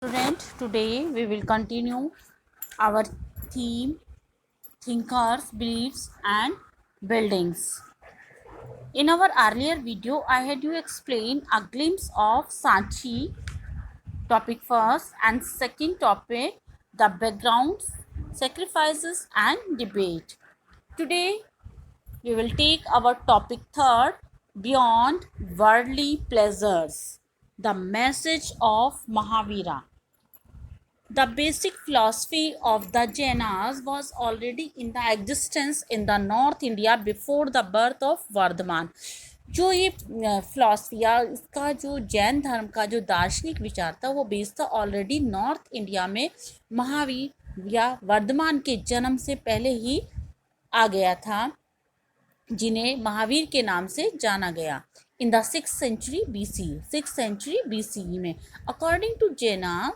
Student, today we will continue our theme thinkers, beliefs and buildings. In our earlier video, I had you explain a glimpse of Sanchi topic first and second topic the backgrounds, sacrifices and debate. Today we will take our topic third beyond worldly pleasures, the message of Mahavira. The basic philosophy of the Jainas was already in the existence in the North India before the birth of Vardhaman. जो ये philosophy या इसका जो जैन धर्म का जो दार्शनिक विचार था वो बेस था ऑलरेडी नॉर्थ इंडिया में महावीर या वर्धमान के जन्म से पहले ही आ गया था, जिन्हें महावीर के नाम से जाना गया in the 6th century BCE में. अकॉर्डिंग टू जैना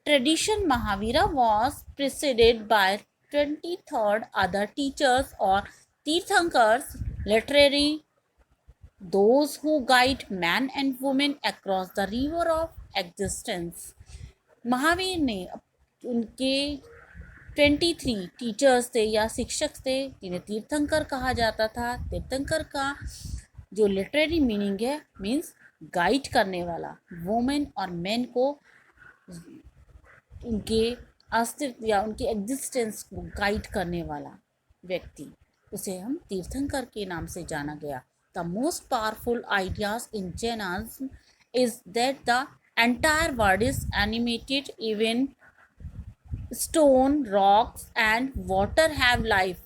tradition, Mahavira was preceded by 23rd other teachers or Tirthankars, literary, those who guide man and woman across the river of existence. Mahavir ने उनके 23 टीचर्स थे या शिक्षक थे जिन्हें तीर्थंकर कहा जाता था. तीर्थंकर का जो लिटरेरी मीनिंग है मीन्स गाइड करने वाला, वुमेन और मैन को उनके अस्तित्व या उनके एग्जिस्टेंस को गाइड करने वाला व्यक्ति, उसे हम तीर्थंकर के नाम से जाना गया. The most powerful ideas in Jainism is that the entire world is animated, even stone, rocks and water have life.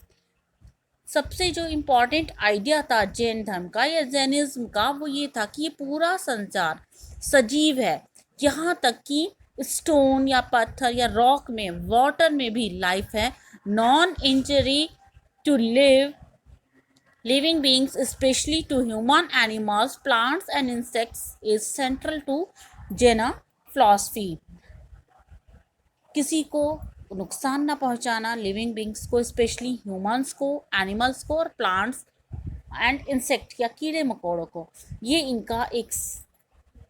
सबसे जो इम्पोर्टेंट आइडिया था जैन धर्म का या जैनिज्म का वो ये था कि ये पूरा संसार सजीव है, यहाँ तक कि स्टोन या पत्थर या रॉक में, वाटर में भी लाइफ है. Non injury to living beings specially to human, animals, plants and insects is central to Jain philosophy. किसी को नुकसान ना पहुंचाना, लिविंग बींग्स को, स्पेशली ह्यूमंस को, एनिमल्स को और प्लांट्स एंड इंसेक्ट या कीड़े मकोड़ों को, ये इनका एक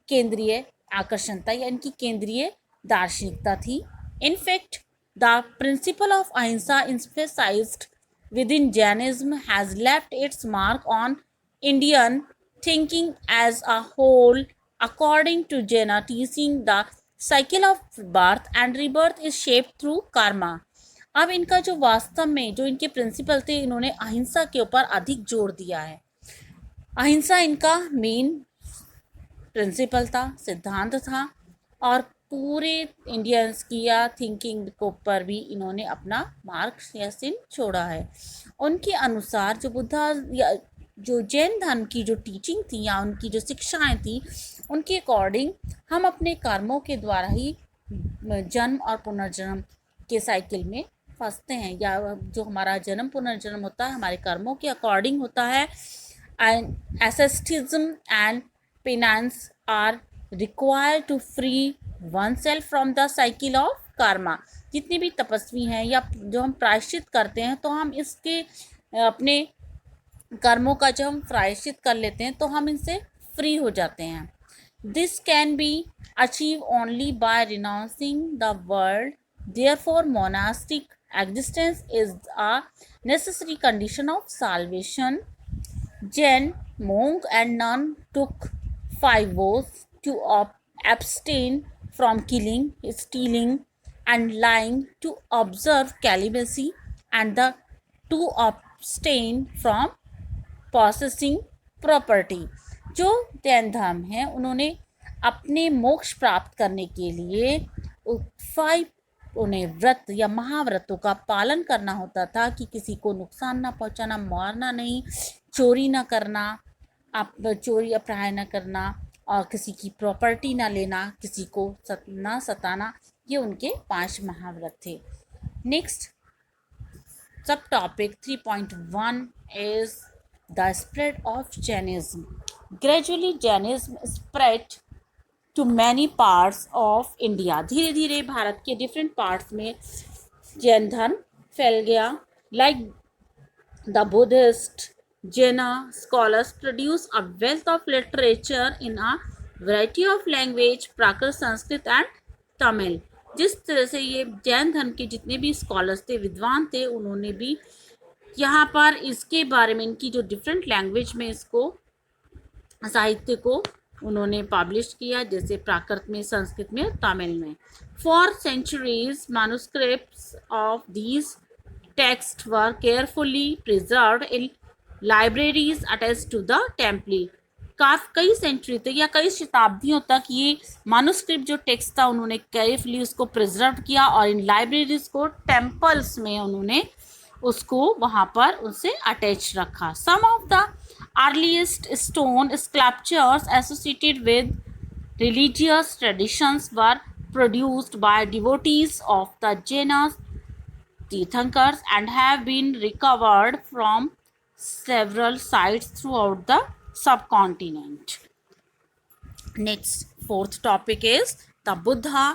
केंद्रीय आकर्षण था या इनकी केंद्रीय दार्शनिकता थी. इनफैक्ट द प्रिंसिपल ऑफ अहिंसा emphasized within Jainism has left its mark on Indian thinking as a whole. According to Jaina teaching, the cycle of birth and rebirth is shaped through karma. अब इनका जो वास्तव में जो इनके principal थे, इन्होंने अहिंसा के ऊपर अधिक जोर दिया है. अहिंसा इनका मेन प्रिंसिपल था, सिद्धांत था, और पूरे इंडियंस की या थिंकिंग के ऊपर भी इन्होंने अपना मार्क या चिन्ह छोड़ा है. उनके अनुसार जो बुद्धा या जो जैन धर्म की जो टीचिंग थी या उनकी जो शिक्षाएं थी, उनके अकॉर्डिंग हम अपने कर्मों के द्वारा ही जन्म और पुनर्जन्म के साइकिल में फंसते हैं, या जो हमारा जन्म पुनर्जन्म होता है हमारे कर्मों के अकॉर्डिंग होता है. And asceticism and penance are required to free oneself from the cycle of karma. जितनी भी तपस्वी हैं या जो हम प्रायश्चित करते हैं, तो हम इसके अपने कर्मों का जब हम प्रायश्चित कर लेते हैं तो हम इनसे फ्री हो जाते हैं. This can be achieve only by renouncing the world. Therefore monastic existence is a necessary condition of solvation. Jain monk and nun took 5 vows to abstain from killing, stealing, and lying, to observe celibacy, and to abstain from possessing property. जो जैन धर्म है उन्होंने अपने मोक्ष प्राप्त करने के लिए 5 उन्हें व्रत या महाव्रतों का पालन करना होता था कि किसी को नुकसान ना पहुंचाना, मारना नहीं, चोरी ना करना, चोरी अपराध ना करना, और किसी की प्रॉपर्टी ना लेना, किसी को ना सताना. ये उनके 5 महाव्रत थे. Next sub topic 3.1 is the spread of Jainism. Gradually Jainism spread to many parts of India. धीरे धीरे भारत के डिफरेंट पार्ट्स में जैन धर्म फैल गया. Like the Buddhist, Jaina scholars produce a wealth of literature in a variety of language, Prakrit, Sanskrit and Tamil. जिस तरह से ये जैन धर्म के जितने भी स्कॉलर्स थे, विद्वान थे, उन्होंने भी यहाँ पर इसके बारे में, इनकी जो डिफरेंट लैंग्वेज में इसको साहित्य को उन्होंने पब्लिश किया, जैसे प्राकृत में, संस्कृत में और तमिल में। For centuries manuscripts of these texts were carefully preserved in libraries attached to the temple. कई सेंचुरी तक या कई शताब्दियों तक ये मानुस्क्रिप्ट जो टेक्स्ट था, उन्होंने केयरफुली उसको प्रिजर्व किया और इन लाइब्रेरीज को, टेम्पल्स में उन्होंने उसको वहाँ पर उसे अटैच रखा। Some of the earliest stone sculptures associated with religious traditions were produced by devotees of the Jainas Tirthankars and have been recovered from several sites throughout the subcontinent. Next, fourth topic is the Buddha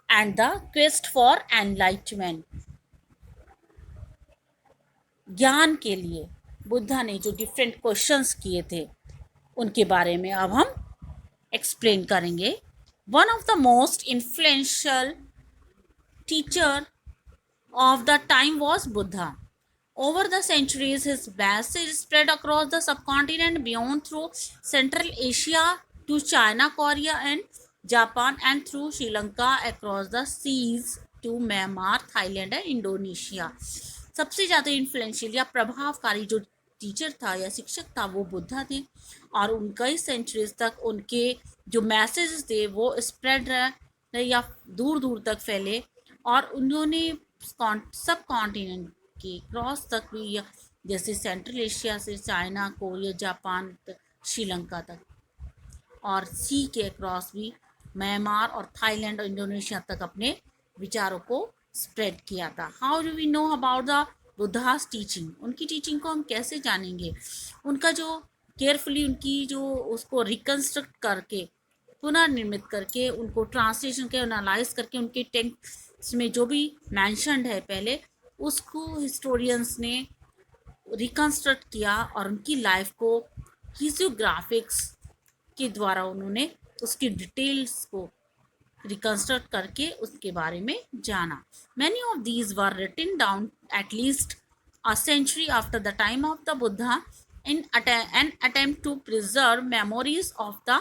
and the quest for enlightenment. ज्ञान के लिए बुद्धा ने जो different questions किए थे, उनके बारे में अब हम एक्सप्लेन करेंगे। One of the most influential teacher of the time was Buddha. Over the centuries, his message spread across the subcontinent beyond through Central Asia to China, Korea, and Japan, and through Sri Lanka across the seas to Myanmar, Thailand, and Indonesia. सबसे ज़्यादा influential या प्रभावकारी जो teacher था या शिक्षक था वो बुद्धा थे, और उन कई सेंचुरीज तक उनके जो मैसेजेस थे वो स्प्रेड रहे या दूर दूर तक फैले, और उन्होंने सब कॉन्टिनेंट के क्रॉस तक भी, जैसे सेंट्रल एशिया से चाइना, कोरिया, जापान तक, श्रीलंका तक, और सी के क्रॉस भी म्यांमार और थाईलैंड और इंडोनेशिया तक अपने विचारों को स्प्रेड किया था। How do we know about the Buddha's teaching? उनकी टीचिंग को हम कैसे जानेंगे? उनका जो केयरफुली उनकी जो उसको रिकन्स्ट्रक्ट करके, पुनर्निर्मित करके, उनको ट्रांसलेशन के एनालाइज करके, उनके टेक्स्ट में जो भी मैंशनड है पहले, उसको हिस्टोरियंस ने रिकन्स्ट्रक्ट किया और उनकी लाइफ को हिस्टोग्राफिक्स के द्वारा उन्होंने उसकी डिटेल्स को रिकन्स्ट्रक्ट करके उसके बारे में जाना। Many of these were written down at least a century after the time of the Buddha in an attempt to preserve memories of the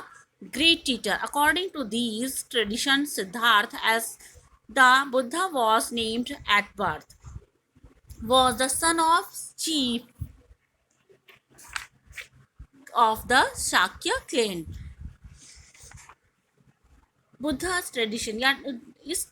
great teacher. According to these traditions, Siddhartha, as the Buddha was named at birth, was the son of chief of the Shakya clan. Buddhas tradition या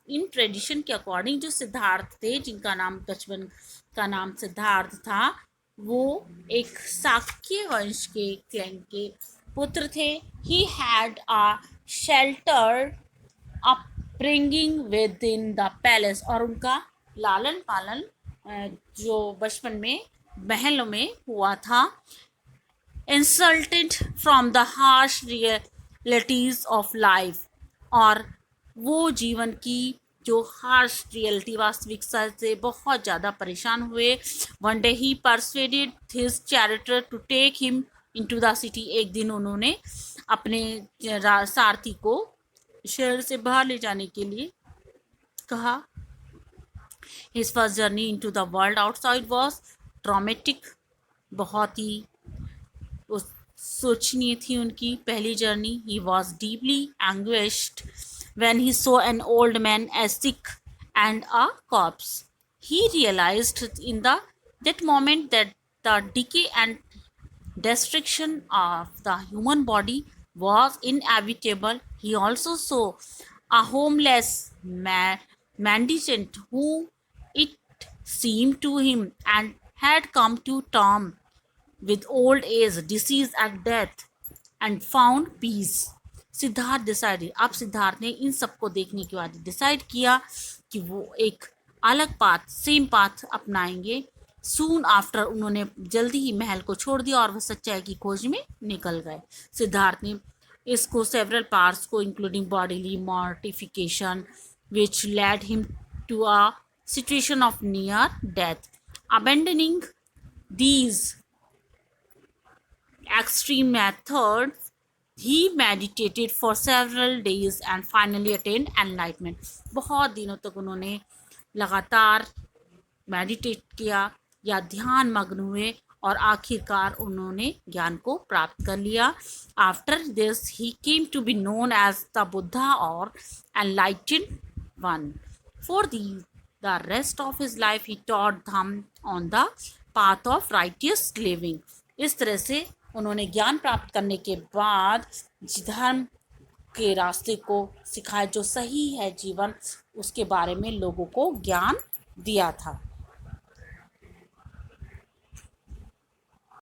इन tradition के according जो सिद्धार्थ थे, जिनका नाम बचपन का नाम सिद्धार्थ था, वो एक शाक्य वंश के क्लैन के पुत्र थे। He had a sheltered upbringing with in the palace, और उनका लालन पालन जो बचपन में महलों में हुआ था। Insulted from the harsh realities of life, और वो जीवन की जो हार्श रियलिटी, वास्तविकता से बहुत ज़्यादा परेशान हुए। One day he persuaded his charioteer to take him into the city. एक दिन उन्होंने अपने सारथी को शहर से बाहर ले जाने के लिए कहा। His first journey into the world outside was traumatic. बहुत ही सोचनीय थी उनकी पहली journey. He was deeply anguished when he saw an old man as sick and a corpse. He realized in that moment that the decay and destruction of the human body was inevitable. He also saw a homeless mendicant who, it seemed to him, and had come to terms with old age, disease and death, and found peace. Siddharth decided, अब सिद्धार्थ ने इन सबको देखने के बाद decide किया कि वो एक अलग पाथ, सेम पाथ अपनाएंगे। सून आफ्टर उन्होंने जल्दी ही महल को छोड़ दिया और वह सच्चाई की खोज में निकल गए। सिद्धार्थ ने इसको सेवरल पार्ट्स को including bodily mortification which led him to a situation of near death. Abandoning these extreme methods, He meditated for several days and finally attained enlightenment. बहुत दिनों तक उन्होंने लगातार मेडिटेट किया या ध्यान मग्न हुए और आखिरकार उन्होंने ज्ञान को प्राप्त कर लिया. After this he came to be known as the Buddha or enlightened one. For the rest of his life he taught them on the path of righteous living. इस तरह से उन्होंने ज्ञान प्राप्त करने के बाद धर्म के रास्ते को सिखाया, जो सही है जीवन, उसके बारे में लोगों को ज्ञान दिया था.